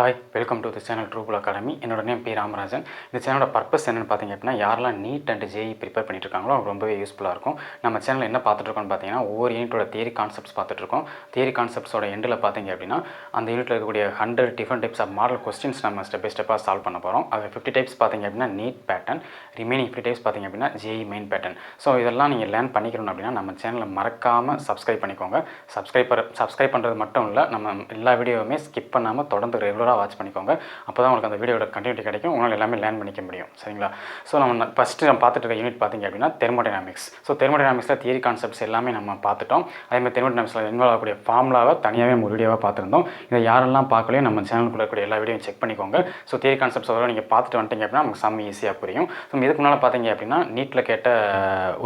Hi welcome to the channel Trueful academy. என்னோட name P Ramarajan. இந்த சேனலோட பர்பஸ் என்னென்னு பார்த்தீங்க அப்படின்னா, யாரெல்லாம் நீட் அண்ட் ஜேஇ ப்ரிப்பேர் பண்ணிட்டு இருக்காங்களோ அவங்க ரொம்பவே யூஸ்ஃபுல்லாக இருக்கும். நம்ம சேனலில் என்ன பார்த்துட்ருக்கோம்னு பார்த்தீங்கன்னா, ஒவ்வொரு யூனிட்டோட தியரி கான்செப்ட்ஸ் பார்த்துட்ருக்கோம். தியரி கான்செப்ட்ஸோட எண்டில் பார்த்தீங்க அப்படின்னா, அந்த யூனிட்டில் இருக்கக்கூடிய 100 different types of model questions நம்ம ஸ்டெப் பை ஸ்டெப்பாக சால்வ் பண்ண போகிறோம். அது 50 டைப்ஸ் பார்த்தீங்க அப்படின்னா நீட் பேட்டர்ன், ரிமைனிங் 50 டைப்ஸ் பார்த்தீங்க அப்படின்னா ஜேஇ மெயின் பேட்டர்ன். ஸோ இதெல்லாம் நீங்கள் லேர்ன் பண்ணிக்கணும் அப்படின்னா நம்ம சேனலை மறக்காமல் சப்ஸ்கிரைப் பண்ணிக்கோங்க. சப்ஸ்கிரைப் பண்ணுறது மட்டும் இல்லை, நம்ம எல்லா வீடியோவுமே ஸ்கிப் பண்ணாமல் தொடர்ந்து ரெகுலராக வாட்ச் பண்ணிக்கோங்க. அப்போ தான் உங்களுக்கு அந்த வீடியோட கண்டினியூட்டி கிடைக்கும், உங்களால் எல்லாமே லேர்ன் பண்ணிக்க முடியும். சரிங்களா? ஸோ நம்ம ஃபஸ்ட்டு நம்ம பார்த்துட்டு இருக்க யூனிட் பார்த்திங்க அப்படின்னா தெர்மோடைனாமிக்ஸ். ஸோ தெர்மோடைனாமிக்ஸில் தியரி கான்செப்ட்ஸ் எல்லாமே நம்ம பார்த்துட்டோம். அதேமாதிரி தெர்மோடைனாமிக்ஸில் இன்வால்வ் ஆகக்கூடிய ஃபார்முலாவை தனியாகவே நம்ம வீடியோவாக பார்த்துருந்தோம். இதை யாரெல்லாம் பார்க்கலையோ நம்ம சேனலுக்குள்ள இருக்கக்கூடிய எல்லா வீடியோவும் செக் பண்ணிக்கோங்க. ஸோ தியரி கான்செப்ட்ஸ் வர நீங்கள் பார்த்துட்டு வந்துட்டீங்க அப்படின்னா நமக்கு செம்ம ஈஸியாக புரியும். ஸோ இதுக்கு முன்னால் பார்த்தீங்க அப்படின்னா நீட்டில் கேட்ட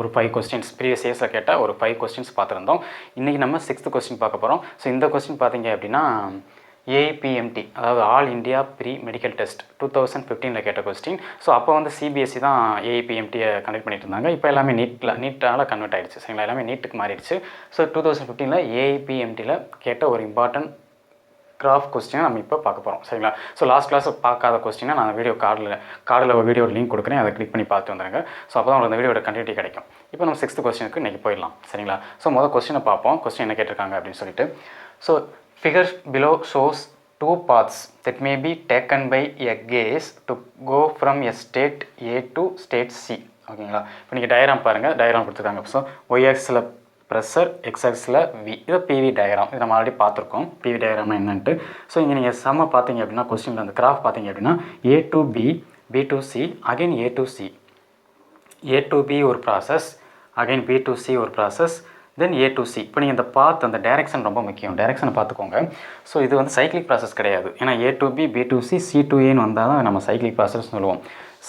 ஒரு 5 கொஸ்டின்ஸ், ப்ரீவியஸ் இயர்ஸில் கேட்ட ஒரு 5 கொஸ்டின்ஸ் பார்த்துருந்தோம். இன்றைக்கி நம்ம 6th கொஸ்டின் பார்க்க போகிறோம். ஸோ இந்த கொஸ்டின் பார்த்தீங்க அப்படின்னா APMT, அதாவது all India pre medical test 2015 கேட்ட கொஸ்டின். ஸோ அப்போ வந்து சிபிஎஸ்சி தான் APMTயை கண்டக்ட் பண்ணிட்டு இருந்தாங்க. இப்போ எல்லாமே நீட்டால் கன்வெர்ட் ஆகிடுச்சு. சரிங்களா? எல்லாமே நீட்டுக்கு மாறிடுச்சு. ஸோ 2015 APMTயில் கேட்ட ஒரு இம்பார்ட்டன்ட் கிராஃப் கொஸ்டினை நம்ம இப்போ பார்க்க போகிறோம். சரிங்களா? ஸோ லாஸ்ட் கிளாஸ் பார்க்காத கொஸ்டினை நான் வீடியோ கார்டில் ஒரு வீடியோ லிங்க் கொடுக்குறேன், அதை கிளிக் பண்ணி பார்த்து வந்துடுங்க. ஸோ அப்போ தான் உங்களுக்கு அந்த வீடியோட கண்டினியூட்டி கிடைக்கும். இப்போ நம்ம 6th கொஸ்டினுக்கு இன்றைக்கி போயிடலாம். சரிங்களா? ஸோ முதல் கொஸ்டினை பார்ப்போம். கொஸ்டின் என்ன கேட்டிருக்காங்க அப்படின்னு சொல்லிட்டு. So figure below shows 2 paths that may be taken by a gaze to go from a state A to state C. ஓகேங்களா? இப்போ நீங்கள் டயக்ராம் பாருங்கள். டயக்ராம் கொடுத்துருக்காங்க. ஸோ ஒய்ஆக்ஸில் ப்ரெஷர், எக்ஸ்ஆக்ஸில் வி, இது பிவி டயக்ராம். இது நம்ம ஆல்ரெடி பார்த்துருக்கோம் பிவி டயக்ராம்னா என்னன்ட்டு. ஸோ இங்கே நீங்கள் சம பார்த்தீங்க அப்படின்னா கொஸ்டினில் அந்த கிராஃப் பார்த்தீங்க அப்படின்னா A to B, B to C, again A to C. A to B ஒரு process, again B to C ஒரு process, then A to C. இப்போ நீங்கள் இந்த பாத், அந்த டைரெக்ஷன் ரொம்ப முக்கியம். டைரெக்ஷனை பார்த்துக்கோங்க. ஸோ இது வந்து சைக்ளிக் ப்ராசஸ் கிடையாது. ஏன்னா A to B, B to C, C to Aன்னு வந்தால் தான் நம்ம சைக்ளிக் ப்ராசஸ் சொல்லுவோம்.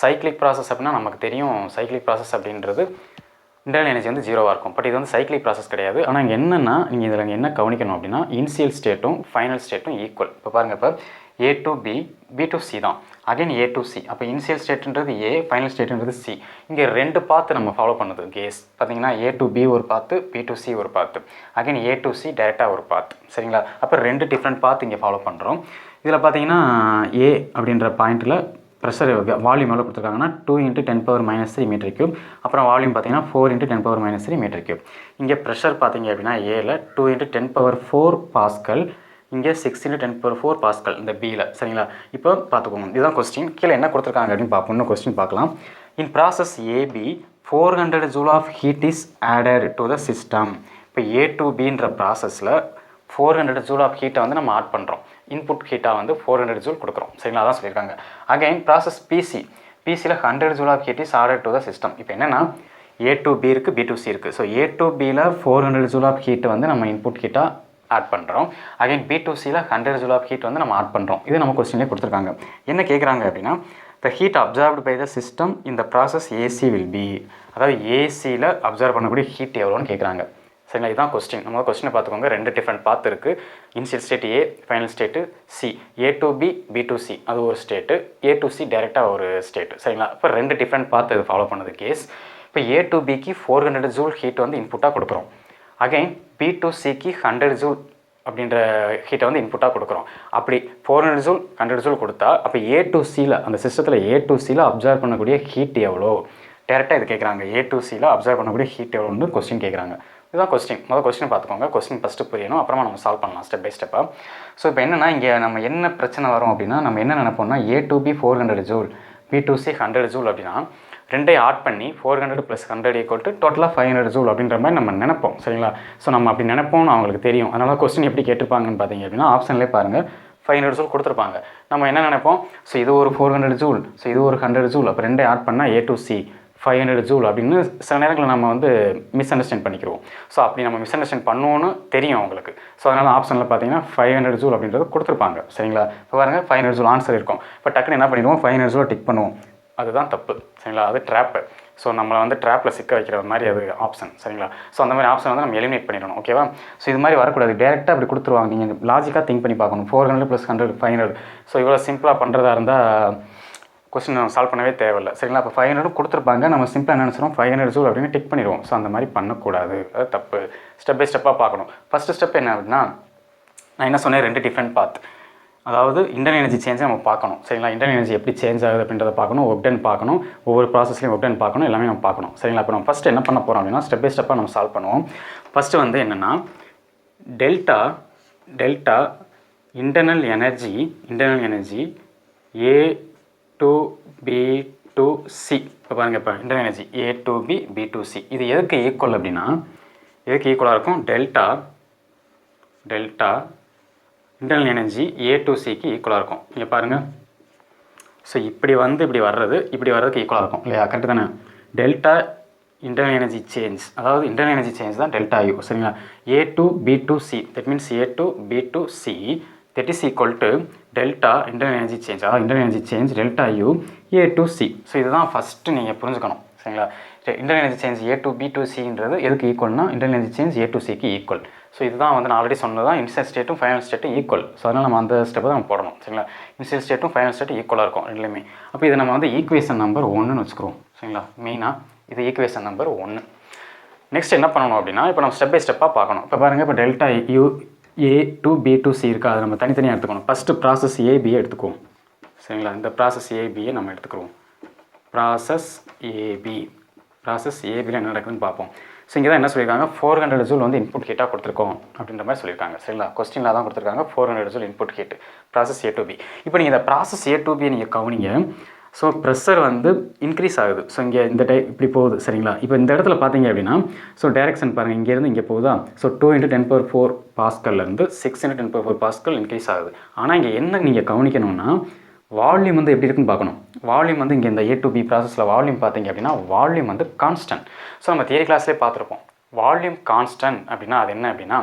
சைக்ளிக் ப்ராசஸ் அப்படின்னா நமக்கு தெரியும், சைக்ளிக் ப்ராசஸ் அப்படின்றது இன்டர்னல் எனர்ஜி வந்து 0வாக இருக்கும். பட் இது வந்து சைக்ளிக் ப்ராசஸ் கிடையாது. ஆனால் இங்கே என்னென்னா நீங்கள் இதில் என்ன கவனிக்கணும் அப்படின்னா இனிஷியல் ஸ்டேட்டும் ஃபைனல் ஸ்டேட்டும் ஈக்குவல். இப்போ பாருங்கள், இப்போ A to B, B to C தான், அகைன் A to C. அப்போ இனிஷியல் ஸ்டேட்டுன்றது A, ஃபைனல் ஸ்டேட்டுன்றது C. இங்கே 2 பாத்து நம்ம ஃபாலோ பண்ணுது கேஸ். பார்த்தீங்கன்னா A to B ஒரு பாத்து, B to C ஒரு பாத்து, அகைன் A to C டைரெக்டாக ஒரு பாத்து. சரிங்களா? அப்போ 2 டிஃப்ரெண்ட் பாத்து இங்கே ஃபாலோ பண்ணுறோம். இதில் பார்த்தீங்கன்னா A அப்படின்ற பாயிண்ட்டில் ப்ரெஷர் வால்யூம் எவ்வளோ கொடுத்துருக்காங்கன்னா 2 × 10⁻³ மீட்டர் கியூப். அப்புறம் வால்யூம் பார்த்தீங்கன்னா 4 × 10⁻³ மீட்டர் கியூப். இங்கே ப்ரெஷர் பார்த்தீங்க அப்படின்னா ஏல 2 × 10⁴ பாஸ்கல், இங்கே 6 × 10⁴ பாஸ்கல் இந்த பியில். சரிங்களா? இப்போ பார்த்துக்கோங்க, இதுதான் கொஸ்டின். கீழே என்ன கொடுத்துருக்காங்க அப்படின்னு பார்ப்போம். இன்னும் கொஸ்டின் பார்க்கலாம். In process AB 400 joule of heat is added to the system. இப்போ A to Bன்ற ப்ராசஸில் 400 ஜூல் ஆஃப் ஹீட்டை வந்து நம்ம ஆட் பண்ணுறோம். இன்புட் ஹீட்டாக வந்து 400 ஜூல் கொடுக்குறோம். சரிங்களா? அதான் சொல்லியிருக்காங்க. அகைன் ப்ராசஸ் பிசியில் 100 joule of heat is added to the system. இப்போ என்னென்னா A to B இருக்குது, B to C இருக்குது. ஸோ A to Bயில் 400 ஜூல் ஆஃப் ஹீட்டை வந்து நம்ம இன்புட் ஹீட்டாக ஆட் பண்ணுறோம். அகைன் B to Cயில் 100 ஜூல் ஆஃப் ஹீட் வந்து நம்ம ஆட் பண்ணுறோம். இது நம்ம கொஸ்டின்லேயே கொடுத்துருக்காங்க. என்ன கேட்குறாங்க அப்படின்னா the heat observed by the system இந்த ப்ராசஸ் AC வில் பி, அதாவது ஏசியில் அப்சர்வ் பண்ணக்கூடிய ஹீட் எவ்வளோன்னு கேட்குறாங்க. சரிங்களா? இதுதான் கொஸ்டின். நம்ம கொஸ்டினை பார்த்துக்கோங்க. 2 டிஃப்ரெண்ட் பாத் இருக்குது. Initial state A, final state C. A to B, B to C அது ஒரு ஸ்டேட்டு, A to C டைரெக்டாக ஒரு ஸ்டேட்டு. சரிங்களா? இப்போ 2 டிஃப்ரெண்ட் பாத் இது ஃபாலோ பண்ணுது கேஸ். இப்போ A to Bக்கு 400 ஜூல் ஹீட் வந்து இன்புட்டாக கொடுக்குறோம். அகைன் B to Cக்கு 100 ஜூல் அப்படின்ற ஹீட்டை வந்து இன்புட்டாக கொடுக்குறோம். அப்படி 400 ஜூல் 100 ஜூல் கொடுத்தா அப்போ A to Cயில், அந்த சிஸ்டத்தில் A to Cயில் அப்சர்வ் பண்ணக்கூடிய ஹீட் எவ்வளோ டேரெக்டாக இது கேட்குறாங்க. A to Cயில் அப்சர்வ் பண்ணக்கூடிய ஹீட் எவ்வளோன்னு கொஸ்டின் கேட்குறாங்க. இதுதான் கொஸ்டின். முதல் கொஸ்டின் பார்த்துக்கோங்க. கொஸ்டின் ஃபஸ்ட்டு புரியணும், அப்புறமா நம்ம சால்வ் பண்ணலாம் ஸ்டெப் பை ஸ்டெப்பாக. ஸோ இப்போ என்னென்னா இங்கே நம்ம என்ன பிரச்சனை வரும் அப்படின்னா நம்ம என்ன நினைப்போம்னா A to B 400 joule, B to C 100 joule அப்படின்னா 2ஐ ஆட் பண்ணி 400 + 100 = டோட்டலாக 500 ஜூல் அப்படின்ற மாதிரி நம்ம நினைப்போம். சரிங்களா? ஸோ நம்ம அப்படி நினைப்போம்னு அவங்களுக்கு தெரியும். அதனால கொஸ்டின் எப்படி கேட்டிருப்பாங்கன்னு பார்த்தீங்க அப்படின்னா ஆப்ஷன்லேயே பாருங்கள் 500 ஜூல் கொடுத்துருப்பாங்க. நம்ம என்ன நினைப்போம், ஸோ இது ஒரு 400 ஜூல், ஸோ இது ஒரு 100 ஜூல், அப்போ 2ஐ ஆட் பண்ணால் A to C 500 ஜூல் அப்படின்னு சில நேரங்களில் நம்ம வந்து மிஸ் அண்டர்ஸ்டாண்ட் பண்ணிக்கிறோம். ஸோ அப்படி நம்ம மிஸ் அண்டர்ஸ்டாண்ட் பண்ணுவோன்னு தெரியும் அவங்களுக்கு. ஸோ அதனால் ஆப்ஷனில் பார்த்தீங்கன்னா 500 ஜூல் அப்படின்றது கொடுத்துருப்பாங்க. சரிங்களா? இப்போ பாருங்கள் 500 ஜூல் ஆன்சர் இருக்கும். இப்போ டக்குன்னு என்ன பண்ணிடுவோம், 500 ஜூலை டிக் பண்ணுவோம். அதுதான் தப்பு. சரிங்களா? அது ட்ராப்பு. ஸோ நம்மளை வந்து ட்ராப்பில் சிக்க வைக்கிற மாதிரி அது ஆப்ஷன். சரிங்களா? ஸோ அந்த மாதிரி ஆப்ஷன் வந்து நம்ம எலிமினேட் பண்ணிடணும். ஓகேவா? ஸோ இது மாதிரி வரக்கூடாது. டேரெக்டாக அப்படி கொடுத்துருவாங்க. நீங்கள் லாஜிக்காக திங்க் பண்ணி பார்க்கணும். 400 + 100 500. ஸோ இவ்வளோ சிம்பிளாக பண்ணுறதா இருந்தால் கொஸ்டின் நம்ம சால்வ் பண்ணவே தேவையில்லை. சரிங்களா? இப்போ 500 கொடுத்துருப்பாங்க. நம்ம சிம்பிளாக என்ன நினச்சிடும் 500 ஜூல் அப்படின்னு டிக் பண்ணிடுவோம். ஸோ அந்த மாதிரி பண்ணக்கூடாது. அது தப்பு. ஸ்டெப் பை ஸ்டெப்பாக பார்க்கணும். ஃபஸ்ட்டு ஸ்டெப் என்ன அப்படின்னா நான் என்ன சொன்னேன், 2 டிஃப்ரெண்ட் பாத். அதாவது இன்டர்னல் எனர்ஜி சேஞ்சை நம்ம பார்க்கணும் சரிங்களா. இன்டர்னல் எனர்ஜி எப்படி சேஞ்ச் ஆகுது அப்படின்றத பார்க்கணும், ஒர்க் டன் பார்க்கணும், ஒவ்வொரு ப்ராசஸ்லையும் ஒர்க் டன் பார்க்கணும், எல்லாமே நம்ம பார்க்கணும் சரிங்களா. இப்போ நம்ம ஃபஸ்ட்டு என்ன பண்ண போகிறோம் அப்படின்னா ஸ்டெப் பை ஸ்டெப்பாக நம்ம சால்வ் பண்ணுவோம். ஃபஸ்ட்டு வந்து என்னென்னா delta internal energy A to B to C. இப்போ பாருங்கள், இப்போ internal energy A to B B to C இது எதுக்கு ஈக்குவல் அப்படின்னா எதுக்கு ஈக்குவலாக இருக்கும், delta internal energy A to Cக்கு ஈக்குவலாக இருக்கும். இங்கே பாருங்கள், ஸோ இப்படி வர்றதுக்கு ஈக்குவலாக இருக்கும் இல்லையா, கரெக்டு தானே. டெல்டா இன்டர்னல் எனர்ஜி சேஞ்ச், அதாவது இன்டர்னல் எனர்ஜி சேஞ்ச் தான் டெல்டா யூ சரிங்களா. A to B to C, that means A to B to C, that is equal to delta internal energy change, அதாவது internal energy change delta U A to C. So இதுதான் first நீங்கள் புரிஞ்சுக்கணும் சரிங்களா. Internal energy change A to B to Cன்றது எதுக்கு ஈக்குவல்னா internal energy change A to Cக்கு equal. So இதுதான் வந்து நான் ஆல்ரெடி சொன்னது தான், இனிஷியல் ஸ்டேட்டும் ஃபைனல் ஸ்டேட்டும் ஈக்குவல். ஸோ அதனால் நம்ம அந்த ஸ்டெப்பை தான் நம்ம போடணும் சரிங்களா. இனிஷியல் ஸ்டேட்டும் ஃபைனல் ஸ்டேட்டும் ஈக்குவலாக இருக்கும் ரெண்டுலேயுமே. அப்போ இதை நம்ம வந்து ஈக்குவேஷன் நம்பர் 1ன்னு வச்சுக்கிறோம் சரிங்களா. மெயினாக இது ஈக்குவேஷன் நம்பர் 1. நெக்ஸ்ட் என்ன பண்ணணும் அப்படின்னா இப்போ நம்ம ஸ்டெப் பை ஸ்டெப்பாக பார்க்கணும். இப்போ பாருங்கள், இப்போ delta U A to B to C இருக்கா, அதை நம்ம தனித்தனியாக எடுத்துக்கணும். ஃபஸ்ட்டு ப்ராசஸ் ஏபியை எடுத்துக்குவோம் சரிங்களா. இந்த ப்ராசஸ் ஏபியை நம்ம எடுத்துக்கிறோம். ப்ராசஸ் ஏபியில் என்ன நடக்குதுன்னு பார்ப்போம். ஸோ இங்கே தான் என்ன சொல்லியிருக்காங்க, 400 ஜூல் வந்து இன்புட் ஹீட்டாக கொடுத்துருக்கோம் அப்படின்ற மாதிரி சொல்லியிருக்காங்க சரிங்களா. கொஸ்டினில் தான் கொடுத்துருக்காங்க 400 joule input heat process A to B. இப்போ நீங்கள் இந்த ப்ராசஸ் A to B நீங்கள் கவனிங்க. ஸோ ப்ரெஷர் வந்து இன்க்ரீஸ் ஆகுது. ஸோ இங்கே இந்த இப்படி போகுது சரிங்களா. இப்போ இந்த இடத்துல பார்த்தீங்க அப்படின்னா ஸோ டைரக்ஷன் பாருங்கள், இங்கேருந்து இங்கே போகுதா. ஸோ 2 × 10⁴ பாஸ்கல்லேருந்து 6 × 10⁴ பாஸ்கல் இன்க்ரீஸ் ஆகுது. ஆனால் இங்கே என்ன நீங்கள் கவனிக்கணும்னா வால்யூம் வந்து எப்படி இருக்குன்னு பார்க்கணும். வால்யூம் வந்து இங்கே இந்த A to B ப்ராசஸில் வால்யூம் பார்த்தீங்க அப்படின்னா வால்யூம் வந்து கான்ஸ்டன்ட். ஸோ நம்ம தியரி கிளாஸ்லேயே பார்த்துருப்போம், வால்யூம் கான்ஸ்டன்ட் அப்படின்னா அது என்ன அப்படின்னா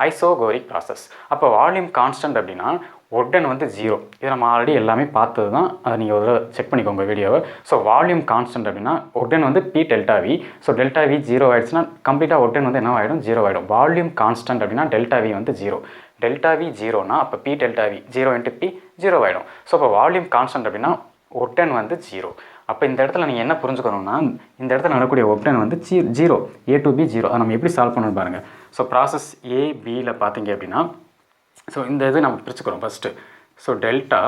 ஐசோகோரிக் ப்ராசஸ். அப்போ வால்யூம் கான்ஸ்டன்ட் அப்படின்னா ஒர்க் டன் வந்து 0. இதை நம்ம ஆல்ரெடி எல்லாமே பார்த்தது தான், அதை நீங்கள் ஒரு செக் பண்ணிக்கோங்க வீடியோவை. ஸோ வால்யூம் கான்ஸ்டன்ட் அப்படின்னா ஒர்க் டன் வந்து P delta V. So delta V 0 ஆகிடுச்சுன்னா கம்ப்ளீட்டாக ஒர்க் டன் வந்து என்ன ஆகிடும், 0 ஆகிடும். வால்யூம் கான்ஸ்டன்ட் அப்படின்னா டெல்டா V வந்து 0. டெல்டா V 0னா அப்போ P டெல்டா V 0 × P 0 ஆகிடும். ஸோ இப்போ வால்யூம் கான்ஸ்டன்ட் அப்படின்னா ஒர்க் டன் வந்து 0. அப்போ இந்த இடத்துல நீங்கள் என்ன புரிஞ்சுக்கணும்னா இந்த இடத்துல நடக்கக்கூடிய ஒர்க் டன் வந்து 0, A to B 0. அதை நம்ம எப்படி சால்வ் பண்ணணும்னு பாருங்கள். ஸோ ப்ராசஸ் ABயில் பார்த்தீங்க அப்படின்னா ஸோ இந்த இது நம்ம பிரிச்சுக்கிறோம் first. So delta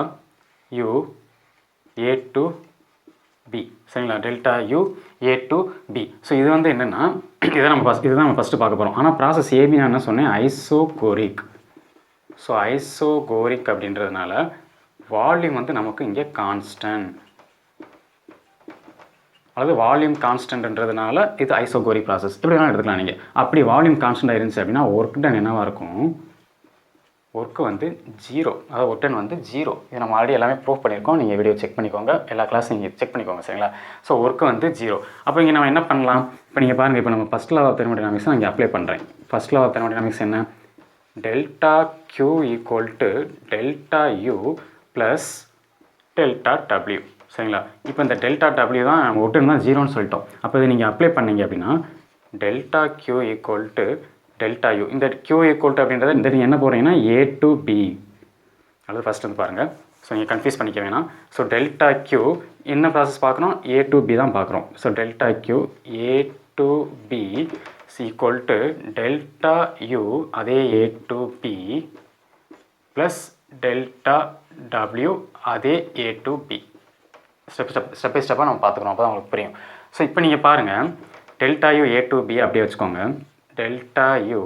U A to B சரிங்களா, delta U A to B. So இது வந்து என்னென்னா இதுதான் நம்ம ஃபஸ்ட்டு பார்க்க போகிறோம். ஆனால் ப்ராசஸ் ஏபி நான் என்ன சொன்னேன், ஐசோகோரிக். ஸோ ஐசோகோரிக் அப்படின்றதுனால வால்யூம் வந்து நமக்கு இங்கே கான்ஸ்டன்ட், அதாவது வால்யூம் கான்ஸ்டன்ட்ன்றதுனால இது ஐசோகோரிக் ப்ராசஸ். இப்படி வேணாலும் எடுத்துக்கலாம் நீங்கள். அப்படி வால்யூம் கான்ஸ்டன்ட் இருந்துச்சு அப்படின்னா ஒர்க் டன் என்னவாக இருக்கும், ஒர்க்கு வந்து 0, அதாவது ஒர்க் டன் வந்து 0. இதை நம்ம ஆல்ரெடி எல்லாமே ப்ரூவ் பண்ணியிருக்கோம், நீங்கள் வீடியோ செக் பண்ணிக்கோங்க, எல்லா கிளாஸும் நீங்கள் செக் பண்ணிக்கோங்க சரிங்களா. ஸோ ஒர்க்கு வந்து 0. அப்போ இங்கே நம்ம என்ன பண்ணலாம், இப்போ நீங்கள் பாருங்கள், இப்போ நம்ம ஃபஸ்ட் லா ஆஃப் தெர்மோடைனமிக்ஸ் நான் இங்கே அப்ளை பண்ணுறேன். ஃபஸ்ட் லா ஆஃப் தெர்மோடைனமிக்ஸ் என்ன, delta Q = delta U plus delta W சரிங்களா. இப்போ இந்த டெல்டா W தான் நம்ம ஒர்க் டன் தான் 0ன்னு சொல்லிட்டோம். அப்போ இதை நீங்கள் அப்ளை பண்ணீங்க அப்படின்னா டெல்டா Q = டெல்டா யூ. இந்த Q = அப்படின்றத இந்த நீங்கள் என்ன போகிறீங்கன்னா A to B, அதாவது ஃபஸ்ட் வந்து பாருங்கள். ஸோ நீங்கள் கன்ஃபியூஸ் பண்ணிக்க வேணாம். ஸோ டெல்டா Q என்ன ப்ராசஸ் பார்க்குறோம், A to B தான் பார்க்குறோம். So delta Q A to B = delta U அதே A to B plus delta W அதே A to B. Step by ஸ்டெப்பாக நம்ம பார்த்துக்குறோம், அப்போ தான் உங்களுக்கு புரியும். ஸோ இப்போ நீங்கள் பாருங்கள், delta U A to B அப்படியே வச்சுக்கோங்க, delta U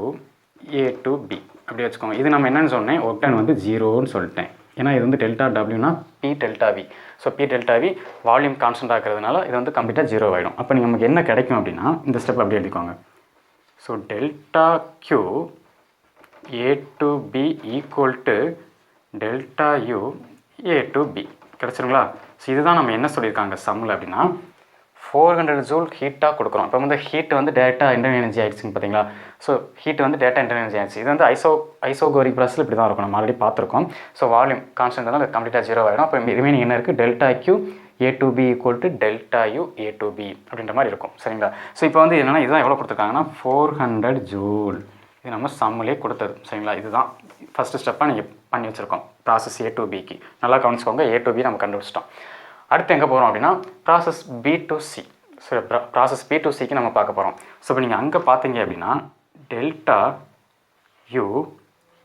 A to B அப்படியே வச்சுக்கோங்க. இது நம்ம என்னென்னு சொன்னேன், ஒர்க் டன் வந்து 0ன்னு சொல்லிட்டேன். ஏன்னா இது வந்து டெல்டா டபிள்யூனா P delta V. So P delta V volume constant ஆகிறதுனால இது வந்து கம்ப்ளீட்டாக 0 ஆகிடும். அப்போ நமக்கு என்ன கிடைக்கும் அப்படின்னா இந்த ஸ்டெப் அப்படியே எழுதிக்கோங்க. So delta Q A to B = delta U A to B கிடச்சிருங்களா. ஸோ இதுதான் நம்ம என்ன சொல்லியிருக்காங்க சம்மில் அப்படின்னா 400 ஜூல் ஹீட்டாக கொடுக்குறோம். இப்போ வந்து ஹீட் வந்து டேட்டா இன்டர்னல் எனர்ஜி ஆகிடுச்சுங்க பார்த்தீங்களா. ஸோ ஹீட் வந்து டேட்டா இன்டர்னல் எனர்ஜி ஆகிடுச்சு. இது வந்து ஐசோகோரிக் ப்ராசஸில் இப்படி தான் இருக்கும், நம்ம ஆல்ரெடி பார்த்துருக்கோம். ஸோ வால்யூம் கான்ஸ்டன்ட் தான் கம்ப்ளீட்டாக 0 ஆகிடும். அப்போ ரிமைனிங் என்ன இருக்குது, delta Q A to B = delta U A to B அப்படின்ற மாதிரி இருக்கும் சரிங்களா. ஸோ இப்போ வந்து என்னென்னா இதுதான் எவ்வளோ கொடுத்துருக்காங்கன்னா 400 ஜூல். இது நம்ம சம்மிலே கொடுத்தது சரிங்களா. இதுதான் ஃபஸ்ட்டு ஸ்டெப்பாக நீங்கள் பண்ணி வச்சுருக்கோம் ப்ராசஸ் A to Bக்கு. நல்லா கவனிச்சுக்கோங்க, A to B நம்ம கண்டுபிடிச்சிட்டோம். அடுத்து எங்கே போகிறோம் அப்படின்னா process B to C. So process B to Cக்கு நம்ம பார்க்க போகிறோம். ஸோ இப்போ நீங்கள் அங்கே பார்த்தீங்க அப்படின்னா டெல்டா யூ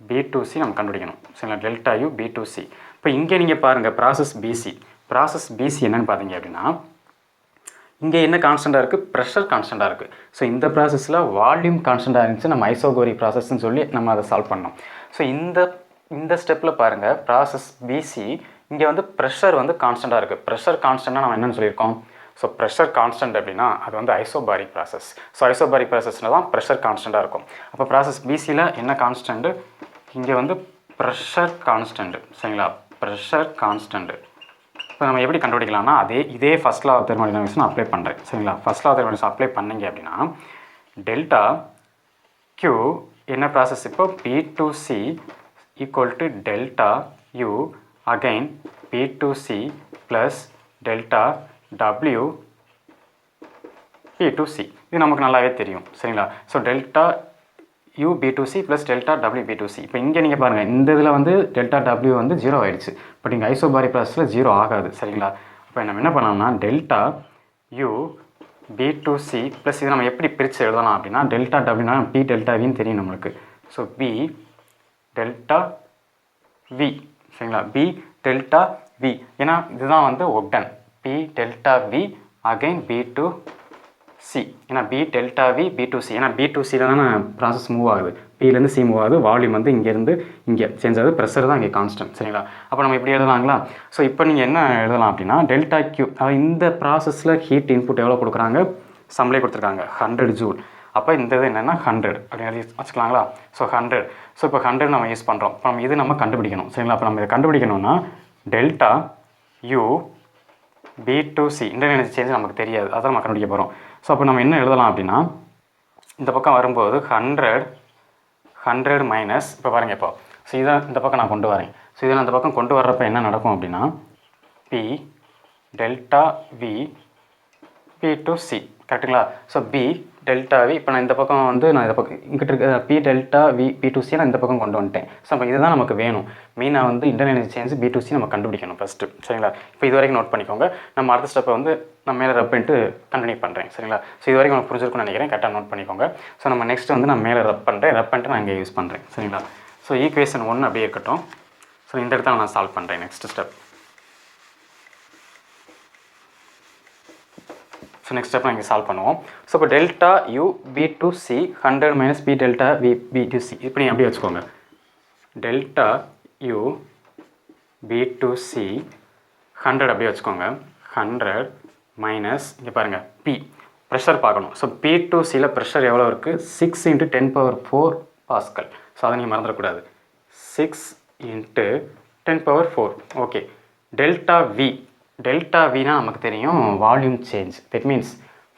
B2C நம்ம கண்டுபிடிக்கணும். சரிங்களா, டெல்டா யூ B2C. இப்போ இங்கே நீங்கள் பாருங்கள் ப்ராசஸ் பிசி. ப்ராசஸ் பிசி என்னென்னு பார்த்தீங்க அப்படின்னா, இங்கே என்ன கான்ஸ்டண்ட்டாக இருக்குது, ப்ரெஷர் கான்ஸ்டண்ட்டாக இருக்குது. ஸோ இந்த ப்ராசஸில் வால்யூம் கான்ஸ்டண்ட்டாக இருந்துச்சு, நம்ம ஐசோகோரி ப்ராசஸ்ன்னு சொல்லி நம்ம அதை சால்வ் பண்ணோம். ஸோ இந்த ஸ்டெப்பில் பாருங்கள் ப்ராசஸ் பிசி, இங்கே வந்து ப்ரெஷர் வந்து கான்ஸ்டண்ட்டாக இருக்குது. ப்ரெஷர் கான்ஸ்டண்ட்டாக நம்ம என்னென்னு சொல்லியிருக்கோம், ஸோ ப்ரெஷர் கான்ஸ்டன்ட் அப்படின்னா அது வந்து ஐசோபாரிக் ப்ராசஸ். ஸோ ஐசோபாரிக் ப்ராசஸ்னால் தான் ப்ரெஷர் கான்ஸ்டண்ட்டாக இருக்கும். அப்போ ப்ராசஸ் பிசியில் என்ன கான்ஸ்டன்ட்டு, இங்கே வந்து ப்ரெஷர் கான்ஸ்டன்ட்டு. சரிங்களா, ப்ரெஷர் கான்ஸ்டன்ட்டு. இப்போ நம்ம எப்படி கண்டுபிடிக்கலாம்னா இதே first law of thermodynamics apply பண்ணுறேன். சரிங்களா, first law of thermodynamics apply பண்ணிங்க அப்படின்னா டெல்டா Q என்ன ப்ராசஸ், இப்போ P2C equal to delta U again P2C plus delta W P2C. இது நமக்கு நல்லாவே தெரியும். சரிங்களா, so delta U B2C plus delta W B2C. இப்போ இங்கே நீங்கள் பாருங்கள், இந்த இதில் வந்து டெல்டா W வந்து 0 ஆகிடுச்சு. பட் இங்கே ஐசோபாரிக் ப்ராசஸில் 0 ஆகாது. சரிங்களா, இப்போ நம்ம என்ன பண்ணலாம்னா டெல்டா U B2C ப்ளஸ் இது நம்ம எப்படி பிரித்து எழுதலாம் அப்படின்னா டெல்டா Wனா P டெல்டா Vன்னு தெரியும் நம்மளுக்கு. So B delta V. சரிங்களா, B டெல்டா V. ஏன்னா இதுதான் வந்து octane. P delta V again B2C. ஏன்னா B டெல்டா V B2C. ஏன்னா B2Cயில் தானே ப்ராசஸ் மூவ் ஆகுது, Pலேருந்து C மூவ் ஆகுது. வால்யூம் வந்து இங்கேருந்து இங்கே சேஞ்ச் ஆகுது, ப்ரெஷர் தான் இங்கே கான்ஸ்டன்ட். சரிங்களா, அப்போ நம்ம இப்படி எழுதலாங்களா. ஸோ இப்போ நீங்கள் என்ன எழுதலாம் அப்படின்னா டெல்டா Q, அதாவது இந்த ப்ராசஸில் ஹீட் இன்புட் எவ்வளோ கொடுக்குறாங்க, சம்ளே கொடுத்துருக்காங்க 100 ஜூல். அப்போ இந்த இது என்னென்னா 100 அப்படின்னு வச்சுக்கலாங்களா. ஸோ 100. ஸோ இப்போ 100 நம்ம யூஸ் பண்ணுறோம். இப்போ நம்ம இது நம்ம கண்டுபிடிக்கணும். சரிங்களா, அப்போ நம்ம இதை கண்டுபிடிக்கணும்னா delta U B2C internal energy change நமக்கு தெரியாது, அதான் நம்ம கண்டுபிடிக்க போகிறோம். ஸோ அப்போ நம்ம என்ன எழுதலாம் அப்படின்னா இந்த பக்கம் வரும்போது 100 மைனஸ், இப்போ பாருங்கள் இப்போ, ஸோ இதை இந்த பக்கம் நான் கொண்டு வரேன். ஸோ இதை நான் இந்த பக்கம் கொண்டு வர்றப்போ என்ன நடக்கும் அப்படின்னா P டெல்டா V P2C. கரெக்டுங்களா. ஸோ B டெல்டா V, இப்போ நான் இந்த பக்கம் வந்து நான் இந்த பக்கம் இங்கிட்ட இருக்க P டெல்டா V P2C நான் இந்த பக்கம் கொண்டு வந்துட்டேன். ஸோ அப்போ இதுதான் நமக்கு வேணும். மெயினாக வந்து இன்டர்னல் எனர்ஜி சேஞ்ச் B2C நம்ம கண்டுபிடிக்கணும் ஃபஸ்ட்டு. சரிங்களா, இப்போ இது வரைக்கும் நோட் பண்ணிக்கோங்க. நம்ம அடுத்த ஸ்டெப்பை வந்து நான் மேலே ரப் பண்ணிட்டு கண்டினியூ பண்ணுறேன். சரிங்களா, ஸோ இது வரைக்கும் எனக்கு புரிஞ்சிருக்கும்னு நினைக்கிறேன். கரெக்டாக நோட் பண்ணிக்கோங்க. ஸோ நம்ம நெக்ஸ்ட் வந்து நான் மேலே ரப் பண்ணிட்டு நான் இங்கே யூஸ் பண்ணுறேன். சரிங்களா, ஸோ ஈக்குவேஷன் 1 அப்படியே இருக்கட்டும். ஸோ இந்த இடத்துல நான் சால்வ் பண்ணுறேன் next step. So next step இங்கே சால்வ் பண்ணுவோம். ஸோ இப்போ delta U B2C 100 minus P delta V B2C. இப்போ நீங்கள் அப்படியே வச்சுக்கோங்க. டெல்டா U B2C 100 அப்படியே வச்சுக்கோங்க. 100 மைனஸ் இங்கே பாருங்கள் P ப்ரெஷர் பார்க்கணும். ஸோ P2Cயில் ப்ரெஷர் எவ்வளோ இருக்குது, 6 × 10⁴ பாஸ்கல். ஸோ அதை நீங்கள் மறந்துடக்கூடாது. 6 × 10⁴. ஓகே. டெல்டா Vனா நமக்கு தெரியும் volume change. That means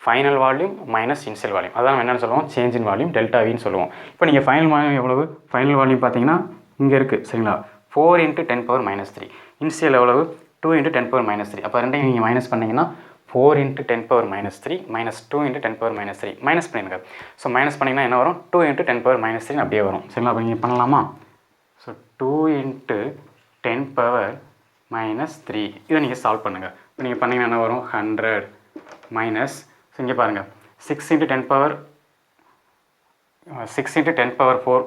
final volume minus initial volume. அதான் நம்ம என்னென்னு சொல்லுவோம், சேஞ்ச் இன் வால்யூம், டெல்டா Vன்னு சொல்லுவோம். இப்போ நீங்கள் ஃபைனல் வால்யூம் எவ்வளவு, ஃபைனல் வால்யூம் பார்த்தீங்கன்னா இங்கே இருக்குது. சரிங்களா, 4 × 10⁻³ இனிஷியல் எவ்வளவு, 2 × 10⁻³. அப்போ ரெண்டையும் நீங்கள் மைனஸ் பண்ணிங்கன்னா 4 × 10⁻³ மைனஸ் 2 × 10⁻³ மைனஸ் பண்ணிடுங்க. ஸோ மைனஸ் பண்ணிங்கன்னா என்ன வரும், 2 × 10⁻³ அப்படியே வரும். சரிங்களா, அப்போ நீங்கள் பண்ணலாமா. ஸோ 2 × 10⁻³ இதை நீங்கள் சால்வ் பண்ணுங்கள். இப்போ நீங்கள் பண்ணிங்கன்னா என்ன வரும், 100 மைனஸ், ஸோ இங்கே பாருங்கள் 6 × 10⁻, 6 × 10⁴,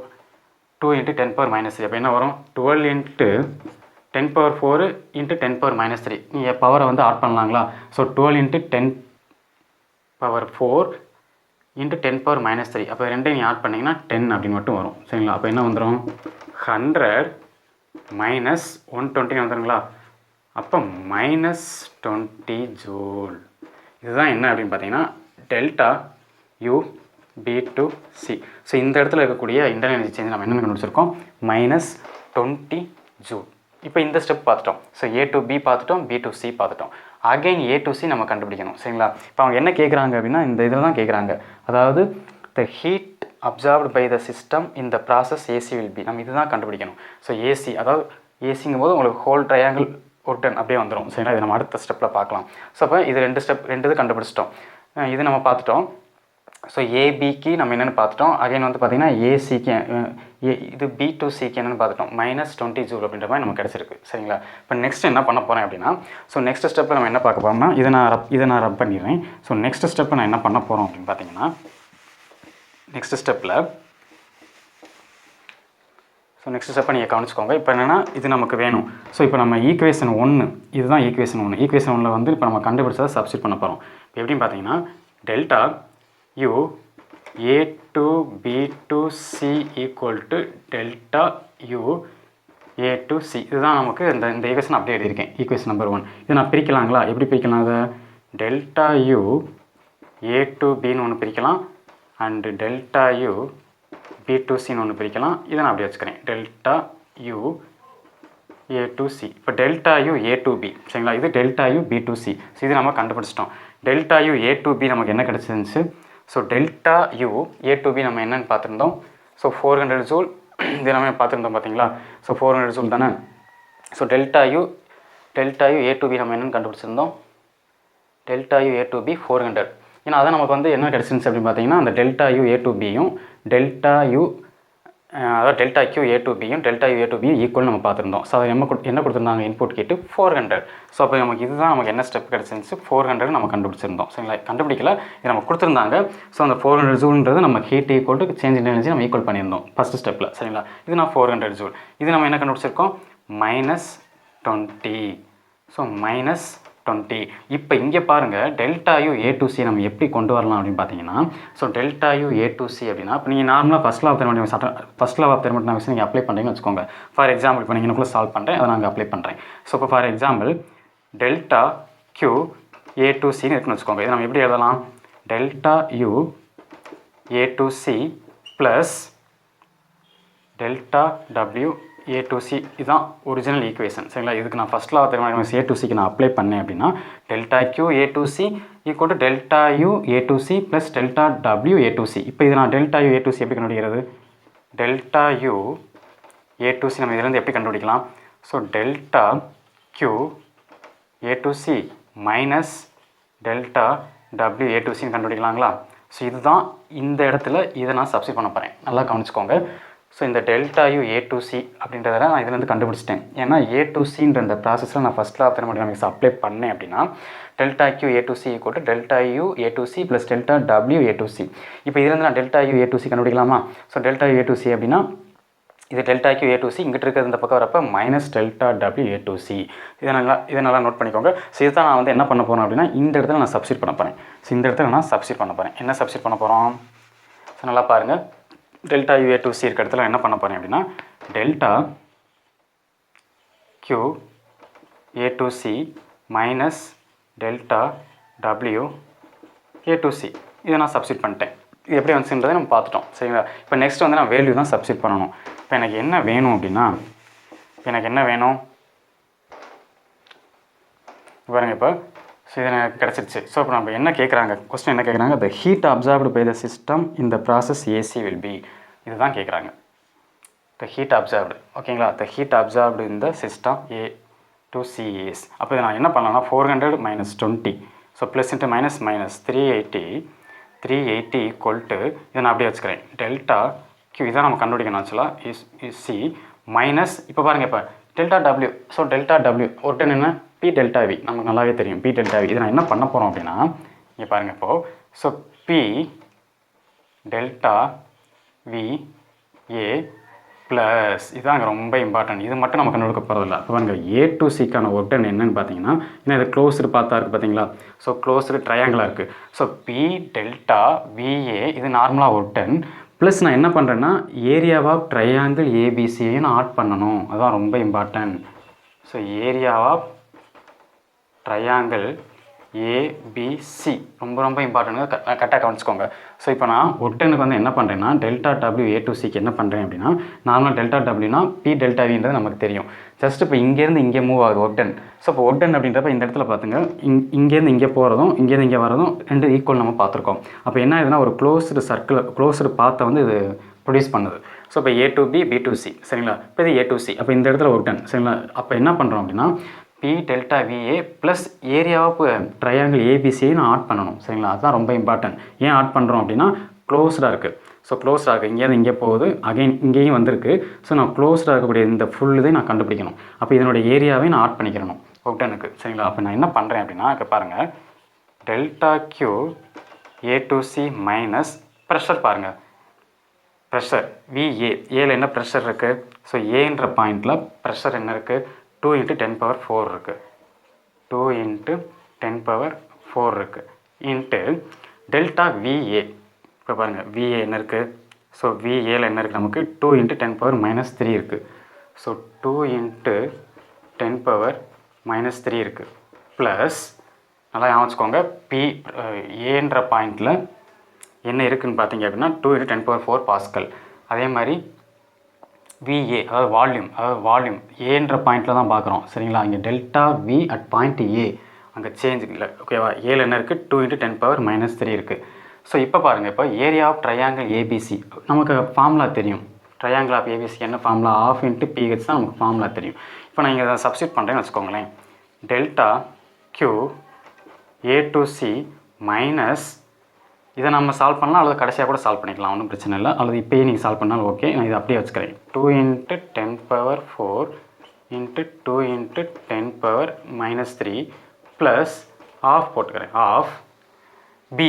2 × 10⁻³. அப்போ என்ன வரும், 12 × 10⁴ × 10⁻³ நீங்கள் பவரை வந்து ஆட் பண்ணலாங்களா. ஸோ 12 × 10⁴ × 10⁻³ அப்போ ரெண்டையும் நீங்கள் ஆட் பண்ணிங்கன்னா 10 அப்படின்னு மட்டும் வரும். சரிங்களா, அப்போ என்ன வந்துடும், 100 மைனஸ் 120 வந்துடுங்களா. அப்போ -20 ஜூல். இதுதான் என்ன அப்படின்னு பார்த்தீங்கன்னா டெல்டா U B2C. ஸோ இந்த இடத்துல இருக்கக்கூடிய இன்டர்னல் எனர்ஜி சேஞ்ச் நம்ம என்னென்னு கண்டுபிடிச்சிருக்கோம், -20 ஜூல். இப்போ இந்த ஸ்டெப் பார்த்துட்டோம். ஸோ A to B பார்த்துட்டோம், B to C பார்த்துட்டோம். அகைன் A to C நம்ம கண்டுபிடிக்கணும். சரிங்களா, இப்போ அவங்க என்ன கேட்குறாங்க அப்படின்னா இந்த இதில் தான் கேட்குறாங்க, அதாவது the heat absorbed by the system in the process AC will be. நம்ம இதுதான் கண்டுபிடிக்கணும். ஸோ AC, அதாவது ஏசிங்கும் போது உங்களுக்கு ஹோல் ட்ரையாங்கிள் ஒர்டன் அப்படியே வந்துடும். சரிங்களா, இது நம்ம அடுத்த ஸ்டெப்பில் பார்க்கலாம். ஸோ அப்போ இது ரெண்டு இது கண்டுபிடிச்சிட்டோம். இது நம்ம பார்த்துட்டோம். ஸோ ஏபிக்கு நம்ம என்னென்னு பார்த்துட்டோம். அகைன் வந்து பார்த்திங்கன்னா ஏசிக்கு இது B2Cக்கு என்னென்னு பார்த்துட்டோம், -20 ஜூல் அப்படின்ற மாதிரி நமக்கு கிடச்சிருக்கு. சரிங்களா, இப்போ நெக்ஸ்ட் என்ன பண்ண போகிறேன் அப்படின்னா, ஸோ நெக்ஸ்ட் ஸ்டெப்பில் நம்ம என்ன பார்க்க போகிறோம்னா இதை நான் ரப் பண்ணிடுறேன். ஸோ நெக்ஸ்ட் ஸ்டெப்பில் நான் என்ன பண்ண போகிறோம் அப்படின்னு பார்த்தீங்கன்னா, நெக்ஸ்ட் ஸ்டெப்பில் ஸோ நெக்ஸ்ட் ஸ்டெப்பை நீங்கள் கவனிச்சுக்கோங்க. இப்போ என்னென்னா இது நமக்கு வேணும். ஸோ இப்போ நம்ம ஈக்குவேஷன் 1 இதுதான் ஈக்குவேஷன் 1. ஈக்குவேஷன் 1ல் வந்து இப்போ நம்ம கண்டுபிடிச்சதை சப்ஸ்டிட் பண்ண போகிறோம். இப்போ எப்படின்னு பார்த்தீங்கன்னா delta U A to B to C equal to delta U A to C. இதுதான் நமக்கு இந்த ஈக்குவேஷன் அப்படியே எழுதியிருக்கேன். Equation number 1. இதை நான் பிரிக்கலாங்களா? எப்படி பிரிக்கலாம்? அதை டெல்டா யூ ஏ டு பின்னு ஒன்று பிரிக்கலாம், and delta U B to சின்னு ஒன்று பிரிக்கலாம். இதை நான் அப்படி வச்சுக்கிறேன். Delta U A to C. இப்போ delta U A to B சரிங்களா? இது delta U B to C. So இது நம்ம கண்டுபிடிச்சிட்டோம். Delta U A to B நமக்கு என்ன கிடச்சிருந்துச்சு? So delta U A to B நம்ம என்னென்னு பார்த்துருந்தோம். ஸோ 400 ஜூல் இது நம்ம பார்த்துருந்தோம் பார்த்தீங்களா? ஸோ 400 ஜூல் தானே. So delta U A to B நம்ம என்னென்னு கண்டுபிடிச்சிருந்தோம். Delta U A to B 400. ஏன்னா அதான் நமக்கு வந்து என்ன கிடச்சிருந்துச்சு அப்படின்னு பார்த்தீங்கன்னா அந்த டெல்டா யூ ஏ டு பியும் டெல்டா யூ அதாவது டெல்டா கியூ ஏ டு பியும் டெல்டா யூ ஏ டு பியும் ஈக்குவல் நம்ம பார்த்துருந்தோம். ஸோ அதை என்ன கொடுத்துருந்தாங்க? இன்புட் கேட்டு 400. ஸோ அப்போ நமக்கு இதுதான் நமக்கு என்ன ஸ்டெப் கிடச்சிருந்துச்சு? 400 நம்ம கண்டுபிடிச்சிருந்தோம் சரிங்களா? கண்டுபிடிக்கல, இது நம்ம கொடுத்துருந்தாங்க. ஸோ அந்த 400 ஜூல்ன்றது நம்ம heat equal to change in energy நம்ம ஈக்குவல் பண்ணியிருந்தோம் ஃபஸ்ட் ஸ்டெப்பில் சரிங்களா? இது நான் 400 ஜூல். இது நம்ம என்ன கண்டுபிடிச்சிருக்கோம்? -20. ஸோ -20. இப்போ இங்கே பாருங்கள் delta U A to C நம்ம எப்படி கொண்டு வரலாம் அப்படின்னு பார்த்தீங்கன்னா so delta U A to C அப்படின்னா இப்போ நீங்கள் நார்மலாக ஃபஸ்ட் லா ஆஃப் தெர்மோடைனமிக்ஸ் நீங்கள் அப்ளை பண்ணுறீங்கன்னு வச்சுக்கோங்க. ஃபார் எக்ஸாம்பிள் இப்போ நீங்கள் எனக்குள்ளே சால்வ் பண்ணுறேன், அதை நாங்கள் அப்ளை பண்ணுறேன். ஸோ இப்போ for example delta Q A to சின்னு இருக்குன்னு வச்சுக்கோங்க. இதை நம்ம எப்படி எழுதலாம்? Delta U A to C plus delta W A to C. இதுதான் ஒரிஜினல் ஈக்குவேஷன் சரிங்களா? இதுக்கு நான் first law of thermodynamics A to சிக்கு நான் அப்ளை பண்ணேன் அப்படின்னா delta Q A to C equal to delta U A to C plus delta W A to C. இப்போ இது நான் delta U A to C எப்படி கண்டுபிடிக்கிறது? Delta U A to C நம்ம இதிலேருந்து எப்படி கண்டுபிடிக்கலாம்? So delta Q A to C minus delta W A to சின்னு கண்டுபிடிக்கலாங்களா? ஸோ இதுதான் இந்த இடத்துல இதை நான் சப்ஸ்டிட் பண்ண போகிறேன். நல்லா கவனிச்சுக்கோங்க. ஸோ இந்த delta U A to C அப்படின்றத நான் இதுலேருந்து கண்டுபிடிச்சிட்டேன். ஏன்னா ஏ டு சின்ற இந்த ப்ராசஸில் நான் first law of thermodynamics apply பண்ணேன் அப்படின்னா delta Q A to C equal to delta U A to C plus delta W A to C. இப்போ இதுலேருந்து நான் delta U A to C கண்டுபிடிக்கலாமா? So delta U A to C அப்படின்னா இது delta Q A to C, இங்கிட்ட இருக்கிறது இந்த பக்கம் வரப்போ minus delta W A to C. இதை நல்லா நோட் பண்ணிக்கோங்க. ஸோ இதுதான் நான் வந்து என்ன பண்ண போகிறேன் அப்படின்னா இந்த இடத்துல நான் சப்ஸ்டிட் பண்ண போகிறேன். ஸோ இந்த இடத்துல நான் சப்ஸ்டிட் பண்ண போகிறேன். என்ன சப்ஸ்டிட் பண்ண போகிறோம்? ஸோ நல்லா பாருங்கள். Delta U A to C இருக்க இடத்துல என்ன பண்ண போகிறேன் அப்படின்னா delta Q A to C minus delta W A to C. இதை நான் சப்ஸ்டிட் பண்ணிட்டேன். இது எப்படி வந்துச்சுன்றதை நம்ம பார்த்துட்டோம் சரிங்களா? இப்போ நெக்ஸ்ட் வந்து நான் வேல்யூ தான் சப்ஸ்டிட் பண்ணணும். இப்போ எனக்கு என்ன வேணும் அப்படின்னா பாருங்கள். இப்போ ஸோ இது எனக்கு கிடச்சிருச்சு. ஸோ இப்போ நம்ம என்ன கேட்குறாங்க, கொஸ்டின் என்ன கேட்குறாங்க? The heat absorbed by the system in the process AC will be. இதுதான் கேட்குறாங்க. த ஹீட் அப்சார்ப்டு ஓகேங்களா? The heat absorbed in the system A to C is. அப்போ இதை நான் என்ன பண்ணலாம்னா 400 minus 20. So plus into minus minus 380 equal to இதை நான் அப்படியே வச்சுக்கிறேன். டெல்டா கியூ இதான் நம்ம கண்டுபிடிக்கணும் ஆக்சுவலாக இஸ் சி மைனஸ் இப்போ பாருங்கள் இப்போ delta W. So delta W ஒரு டைம் என்ன பி டெல்டா வி நமக்கு நல்லாவே தெரியும். பி டெல்டா வி இதை நான் என்ன பண்ண போகிறோம் அப்படின்னா இங்கே பாருங்கள் இப்போது so P delta V A plus இதுதான் அங்கே ரொம்ப இம்பார்ட்டன்ட். இது மட்டும் நம்ம கண்டுபிடிக்க போகிறதில்ல. இப்போ பாருங்கள் ஏ டு சிக்கான ஒர்க் டன் என்னன்னு பார்த்தீங்கன்னா ஏன்னா இது க்ளோஸ்டு பார்த்தா இருக்குது பார்த்தீங்களா? ஸோ க்ளோஸ்டு ட்ரையாங்கிளாக இருக்குது. ஸோ பி டெல்டா விஏ இது நார்மலாக ஒர்க் டன் ப்ளஸ் நான் என்ன பண்ணுறேன்னா ஏரியா ஆஃப் ட்ரையாங்கிள் ஏபிசியையும் நான் ஆட் பண்ணணும். அதுதான் ரொம்ப important. So area of triangle ABC ரொம்ப இம்பார்ட்டன்ட். கரெக்டாக கவனிச்சுக்கோங்க. ஸோ இப்போ நான் ஒட்டனுக்கு வந்து என்ன பண்ணுறேன்னா டெல்டா டபிள்யூ ஏ டு சிக்கு என்ன பண்ணுறேன் அப்படின்னா நார்மலாக டெல்டா டபிள்யூனா பி டெல்டா வின்றது நமக்கு தெரியும். ஜஸ்ட் இப்போ இங்கேருந்து இங்கே மூவ் ஆகுது ஒட்டன். ஸோ இப்போ ஒட்டன் அப்படின்றப்ப இந்த இடத்துல பார்த்துங்க இங்கேருந்து இங்கே போகிறதும் இங்கேருந்து இங்கே வரதும் ரெண்டு ஈக்குவல் நம்ம பார்த்துருக்கோம். அப்போ என்ன ஆகுதுன்னா ஒரு க்ளோஸ்டு பாத்தை வந்து இது ப்ரொடியூஸ் பண்ணுது. ஸோ இப்போ A to B B to C சரிங்களா? இப்போ இது ஏ டு சி. அப்போ இந்த இடத்துல ஒட்டன் சரிங்களா? அப்போ என்ன பண்ணுறோம் அப்படின்னா P delta VA plus area of triangle ஏபிசியை நான் ஆட் பண்ணணும் சரிங்களா? அதுதான் ரொம்ப இம்பார்ட்டன்ட். ஏன் ஆட் பண்ணுறோம் அப்படின்னா க்ளோஸ்டாக இருக்குது. ஸோ க்ளோஸ்டாக இருக்குது இங்கேருந்து இங்கே போகுது அகைன் இங்கேயும் வந்திருக்கு. ஸோ நான் க்ளோஸ்டாக இருக்கக்கூடிய இந்த ஃபுல் இதை நான் கண்டுபிடிக்கணும். அப்போ இதனுடைய ஏரியாவை நான் ஆட் பண்ணிக்கிறணும் ஒட்டனுக்கு சரிங்களா? அப்போ நான் என்ன பண்ணுறேன் அப்படின்னா இப்போ பாருங்கள் delta Q A to C minus pressure பாருங்கள் ப்ரெஷர் விஏ, ஏல என்ன ப்ரெஷர் இருக்குது? ஸோ ஏன்ற பாயிண்டில் ப்ரெஷர் என்ன இருக்குது? 2 × 10⁴ இருக்குது. 2 × 10⁴ இருக்குது இன்ட்டு டெல்டா விஏ. இப்போ பாருங்கள் விஏ என்ன இருக்குது? ஸோ விஏல என்ன இருக்குது நமக்கு? 2 × 10⁻³ இருக்குது. ஸோ 2 × 10⁻³ இருக்குது ப்ளஸ் நல்லா ஞாபகம் பி ஏன்ற பாயிண்டில் என்ன இருக்குதுன்னு பார்த்தீங்க அப்படின்னா 2 × 10⁴ பாஸ்கல். அதே மாதிரி விஏ அதாவது வால்யூம் ஏன்ற பாயிண்டில் தான் பார்க்குறோம் சரிங்களா. இங்கே delta V at point A அங்கே சேஞ்ச் இல்லை ஓகேவா. ஏல என்ன இருக்குது? 2 × 10⁻³ இருக்குது. ஸோ இப்போ பாருங்கள், இப்போ ஏரியா ஆஃப் ட்ரையாங்கிள் ஏபிசி நமக்கு ஃபார்முலா தெரியும். ட்ரையாங்கிள் ஆஃப் ஏபிசி என்ன ஃபார்முலா? ½ × பிஹெச் தான் நமக்கு ஃபார்முலா தெரியும். இப்போ நான் இங்கே சப்ஸ்டியூட் பண்ணுறேன்னு வச்சுக்கோங்களேன். Delta Q A to C minus இதை நம்ம சால்வ் பண்ணலாம் அல்லது கடைசியாக கூட சால்வ் பண்ணிக்கலாம், ஒன்றும் பிரச்சனை இல்லை. அல்லது இப்போயே நீங்கள் சால்வ் பண்ணாலும் ஓகே. நான் இதை அப்படியே வச்சுக்கிறேன். 2 × 10⁴ × 2 × 10⁻³ ப்ளஸ் ½ போட்டுக்கிறேன். ½ பி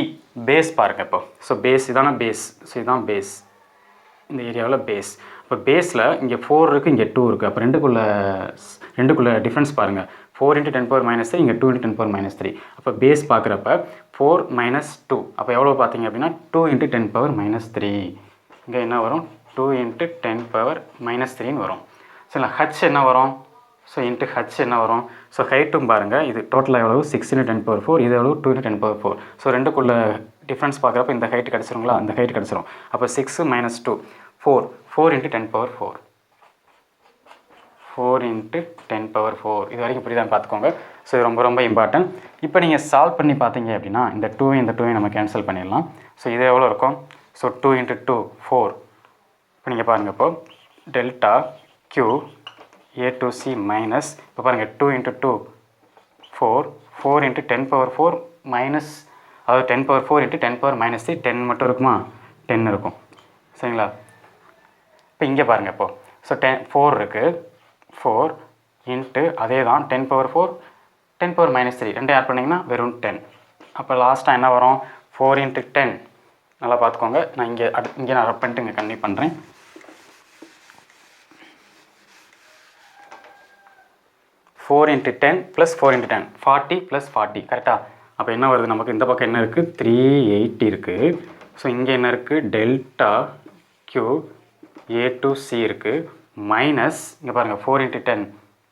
பேஸ் பாருங்கள் இப்போ. ஸோ பேஸ் இதான பேஸ். ஸோ இதுதான் பேஸ், இந்த ஏரியாவில் பேஸ். இப்போ பேஸில் இங்கே 4 இருக்குது, இங்கே 2 இருக்குது. அப்போ ரெண்டுக்குள்ளே டிஃப்ரென்ஸ் பாருங்கள். 4 × 10⁻³ இங்கே 2 × 10⁻³. அப்போ பேஸ் பார்க்குறப்ப 4 - 2 அப்போ எவ்வளோ பார்த்தீங்க அப்படின்னா 2 × 10⁻³ இங்கே என்ன வரும்? 2 × 10⁻³ வரும். சரிங்களா. ஹச் என்ன வரும்? ஸோ இன்ட்டு ஹச் என்ன வரும்? ஸோ ஹைட்டும் பாருங்கள், இது டோட்டலாக எவ்வளவு? 6 × 10⁴, இது எவ்வளோ? 2 × 10⁴. ஸோ ரெண்டுக்குள்ள டிஃப்ரென்ஸ் பார்க்குறப்ப இந்த ஹைட் கிடச்சிருங்களா? அந்த ஹைட் கிடச்சிரும். அப்போ 6 - 2 4 × 10⁴. 4 × 10⁴. இது வரைக்கும் புரியுதான்னு பார்த்துக்கோங்க. ஸோ இது ரொம்ப இம்பார்ட்டன்ட். இப்போ நீங்கள் சால்வ் பண்ணி பார்த்தீங்க அப்படின்னா இந்த 2 நம்ம கேன்சல் பண்ணிடலாம். ஸோ இது எவ்வளோ இருக்கும்? ஸோ 2 × 2 4. இப்போ நீங்கள் பாருங்கள், இப்போ delta Q A to C minus இப்போ பாருங்கள் 2 × 2 4 4 × 10⁴ மைனஸ் அதாவது 10⁴ × 10⁻³ 10 மட்டும் இருக்குமா? 10 இருக்கும் சரிங்களா. இப்போ இங்கே பாருங்கள் இப்போ. ஸோ 4 இருக்குது, 4 இன்ட்டு அதே தான் 10⁴ 10⁻³ ரெண்டு ஆட் பண்ணிங்கன்னா வெறும் 10. அப்போ லாஸ்ட்டாக என்ன வரும்? 4 × 10. நல்லா பார்த்துக்கோங்க. நான் இங்கே நான் ரப் பண்ணிட்டு இங்கே கன்டினியூ பண்ணுறேன். 4 × 10 + 4 × 10 40 + 40 கரெக்டாக. அப்போ என்ன வருது நமக்கு? இந்த பக்கம் என்ன இருக்குது? 380 இருக்குது. ஸோ இங்கே என்ன இருக்குது? Delta Q A to C இருக்குது மைனஸ் இங்கே பாருங்கள் 4 × 10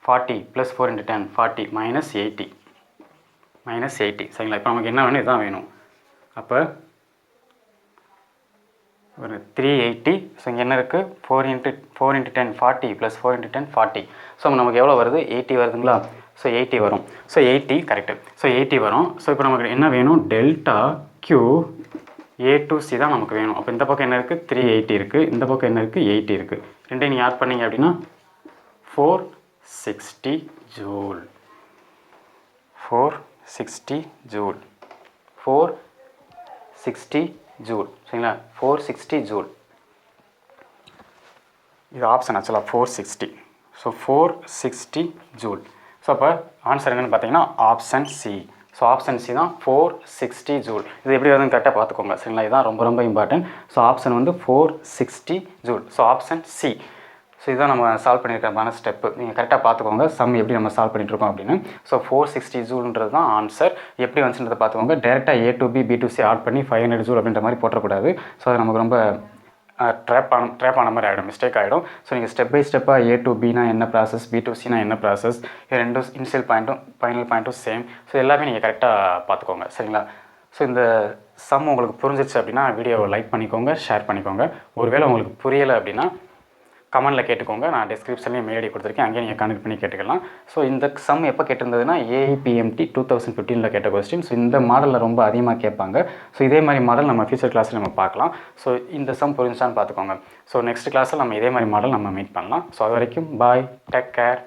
40 + 4 × 10 40 -80 சரிங்களா. இப்போ நமக்கு என்ன வேணும்? இதுதான் வேணும். அப்போ ஒரு 380. ஸோ இங்கே என்ன இருக்குது? 4 × 10 40 + 4 × 10 40. ஸோ நமக்கு எவ்வளோ வருது? 80 வருதுங்களா. ஸோ 80 வரும். So 80 correct. ஸோ 80 வரும். ஸோ இப்போ நமக்கு என்ன வேணும்? Delta Q A to C தான் நமக்கு வேணும். அப்போ இந்த பக்கம் என்ன இருக்குது? 380 இருக்குது, இந்த பக்கம் என்ன இருக்குது? 80 இருக்குது. ரெண்டையும் நீங்கள் ஆட் பண்ணிங்க அப்படின்னா 460 ஜூல். 460 ஜூல். 460 ஜூல் சரிங்களா. 460 ஜூல். இது ஆப்ஷன் ஆக்சுவலாக 460. So 460 joule. ஸோ அப்போ ஆன்சர் என்னென்னு பார்த்தீங்கன்னா option C. So option C தான் 460 ஜூல். இது எப்படி வருதுன்னு கரெக்டாக பார்த்துக்கோங்க சரிங்களா. இதுதான் ரொம்ப இம்பார்ட்டன்ட். ஸோ ஆப்ஷன் வந்து 460 joule. So option C. So இதுதான் நம்ம சால்வ் பண்ணியிருக்கிறமான ஸ்டெப்பு. நீங்கள் கரெக்டாக பார்த்துக்கோங்க சம் எப்படி நம்ம சால்வ் பண்ணிட்டுருக்கோம் அப்படின்னு. ஸோ 460 ஜூல்ன்றது தான் ஆன்சர். எப்படி வந்துச்சுன்றதை பார்த்துக்கோங்க. டேரெக்டாக A to B B to C add பண்ணி 500 ஜூல் அப்படின்ற மாதிரி போட்டக்கூடாது. ஸோ அது நமக்கு ரொம்ப ட்ராப் ஆன மாதிரி ஆகிடும், மிஸ்டேக் ஆகிடும். ஸோ நீங்கள் ஸ்டெப் பை ஸ்டெப்பாக ஏ டு பினா என்ன ப்ராசஸ், பி டு சினா என்ன ப்ராசஸ், இது ரெண்டும் இனிஷியல் பாயிண்ட்டும் ஃபைனல் பாயிண்ட்டும் சேம். ஸோ எல்லாமே நீங்கள் கரெக்டாக பார்த்துக்கோங்க சரிங்களா. ஸோ இந்த சம் உங்களுக்கு புரிஞ்சிச்சு அப்படின்னா வீடியோவை லைக் பண்ணிக்கோங்க, ஷேர் பண்ணிக்கோங்க. ஒருவேளை உங்களுக்கு புரியலை அப்படின்னா கமெண்ட்டில் கேட்டுக்கோங்க. நான் டிஸ்கிரிப்ஷன்லேயும் மெயில் ஐடி கொடுத்துருக்கேன், அங்கேயே நீங்கள் கனெக்ட் பண்ணி கேட்டுக்கலாம். ஸோ இந்த சம் எப்போ கேட்டிருந்ததுன்னா AIPMT 2015 கேட்ட கொஸ்டின். ஸோ இந்த மாடலில் ரொம்ப அதிகமாக கேட்பாங்க. ஸோ இதே மாதிரி மாடல் நம்ம ஃபியூச்சர் கிளாஸில் நம்ம பார்க்கலாம். ஸோ இந்த சம் புரிஞ்சான்னு பார்த்துக்கோங்க. ஸோ நெக்ஸ்ட் கிளாஸில் நம்ம இதே மாதிரி மாடல் நம்ம மீட் பண்ணலாம். ஸோ அது வரைக்கும் பாய், டேக் கேர்.